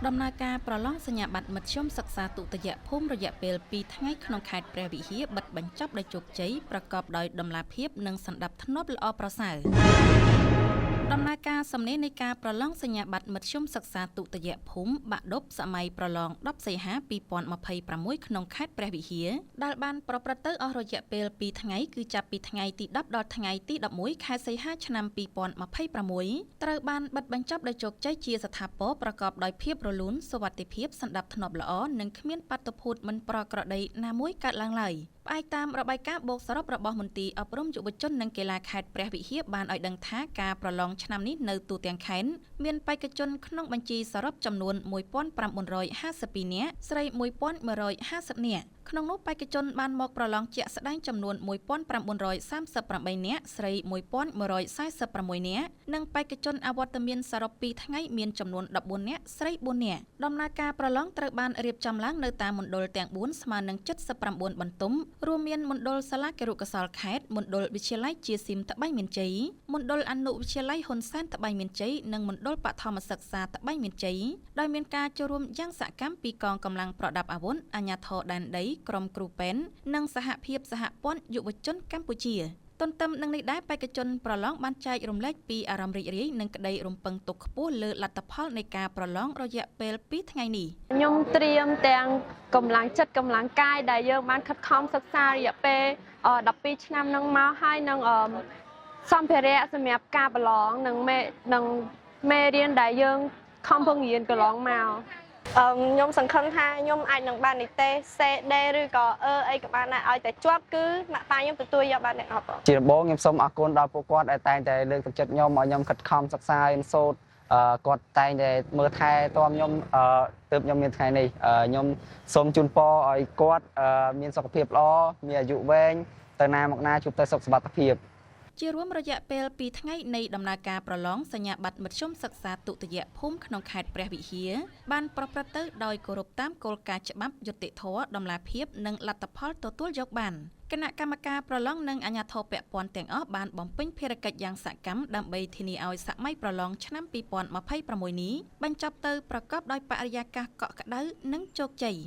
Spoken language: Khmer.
ដំណើរការប្រឡងសញ្ញាបត្រមធ្យមសិក្សាទុតិយភូមិរយៈពេល2ថ្ងៃក្នុងខេត្តព្រះវិហារបិទបញ្ចប់ដោយជោគជ័យប្រកបដោយតម្លាភាពនិងសណ្ដាប់ធ្នាប់ល្អប្រសើរដំណើរការសំណេរនៃការប្រឡងសញ្ញាបត្រមធ្យមសិក្សាទុតិយភូមិបាក់ឌុបសម័យប្រឡង10សីហា2026ក្នុងខេត្តព្រះវិហារដែលបានប្រព្រឹត្តទៅអស់រយៈពេល2ថ្ងៃគឺចាប់ពីថ្ងៃទី10ដល់ថ្ងៃទី11ខែសីហាឆ្នាំ2026ត្រូវបានបិទបញ្ចប់ដោយជោគជ័យជាស្ថាពរប្រកបដោយភាពរលូនសុវត្ថិភាពសណ្ដាប់ធ្នាប់ល្អនិងគ្មានបាតុភូតមិនប្រក្រតីណាមួយកើតឡើងឡើយផ្អែកតាមរបាយការណ៍បូកសរុបរបស់មន្ទីរអប់រំយុវជននិងកីឡាខេត្តព្រះវិហារបានឲ្យដឹងថាការប្រឡងឆ្នាំនេះនៅទូទាំងខេត្តមានបេក្ខជនក្នុងបញ្ជីសរុបចំនួន1952នាក់ស្រី1150នាក់ក្នុងនោះបេក្ខជនបានមកប្រឡងជាក់ស្ដែងចំនួន1938នាក់ស្រី1146នាក់និងបេក្ខជនអវត្តមានសរុប2ថ្ងៃមានចំនួន14នាក់ស្រី4នាក់ដំណើរការប្រឡងត្រូវបានរៀបចំឡើងនៅតាមមណ្ឌលទាំង4ស្មើនឹង79បន្ទុំរួមមានមណ្ឌលសាលាគរុកោសល្យខេត្តមណ្ឌលវិទ្យាល័យជាស៊ីមត្បៃមានជ័យមណ្ឌលអនុវិទ្យាល័យហ៊ុនសែនត្បៃមានជ័យនិងមណ្ឌលបឋមសិក្សាត្បៃមានជ័យដោយមានការចូលរួមយ៉ាងសកម្មពីកងកម្លាំងប្រដាប់អាវុធអាជ្ញាធរដែនដីក្រុមគ្រូពេទ្យនិងសហភាពសហព័ន្ធយុវជនកម្ពុជាទន្ទឹមនឹងនេះដែរបេក្ខជនប្រឡងបានចែករំលែកពីអារម្មណ៍រីករាយនិងក្តីរំពឹងទុកខ្ពស់លើលទ្ធផលនៃការប្រឡងរយៈពេល2ថ្ងៃនេះខ្ញុំត្រៀមទាំងកម្លាំងចិត្តកម្លាំងកាយដែលយើងបានខិតខំសិក្សារយៈពេល12ឆ្នាំនឹងមកហើយនឹងសម្ភារៈសម្រាប់ការប្រឡងនិងមេរៀនដែលយើងខំប្រឹងរៀនកន្លងមកខ្ញុំសង្ឃឹមថាខ្ញុំអាចនឹងបាននិទេសសេដេឬក៏អីក៏បានដែរឲ្យតែជាប់គឺម៉ាក់ប៉ាខ្ញុំទទួលយកបានទាំងអស់ជាដំបូងខ្ញុំសូមអរគុណដល់ពួកគាត់ដែលតែងតែលើកទឹកចិត្តខ្ញុំឲ្យខ្ញុំខិតខំសិក្សារៀនសូត្រគាត់តែងតែមើលថែទាំខ្ញុំទើបខ្ញុំមានថ្ងៃនេះខ្ញុំសូមជូនពរឲ្យគាត់មានសុខភាពល្អមានអាយុវែងទៅណាមកណាជួបតែសុខសុវត្ថិភាពជារួមរយៈពេល2ថ្ងៃនៃដំណើរការប្រឡងសញ្ញាបត្រមធ្យមសិក្សាទុតិយភូមិក្នុងខេត្តព្រះវិហារបានប្រព្រឹត្តទៅដោយគោរពតាមគោលការណ៍ច្បាប់យុត្តិធម៌តម្លាភាពនិងលទ្ធផលទទួលយកបានគណៈកម្មការប្រឡងនិងអាជ្ញាធរពាក់ព័ន្ធទាំងអស់បានបំពេញភារកិច្ចយ៉ាងសកម្មដើម្បីធានាឲ្យសម័យប្រឡងឆ្នាំ2026នេះបញ្ចប់ទៅប្រកបដោយបរិយាកាសកក់ក្ដៅនិងជោគជ័យ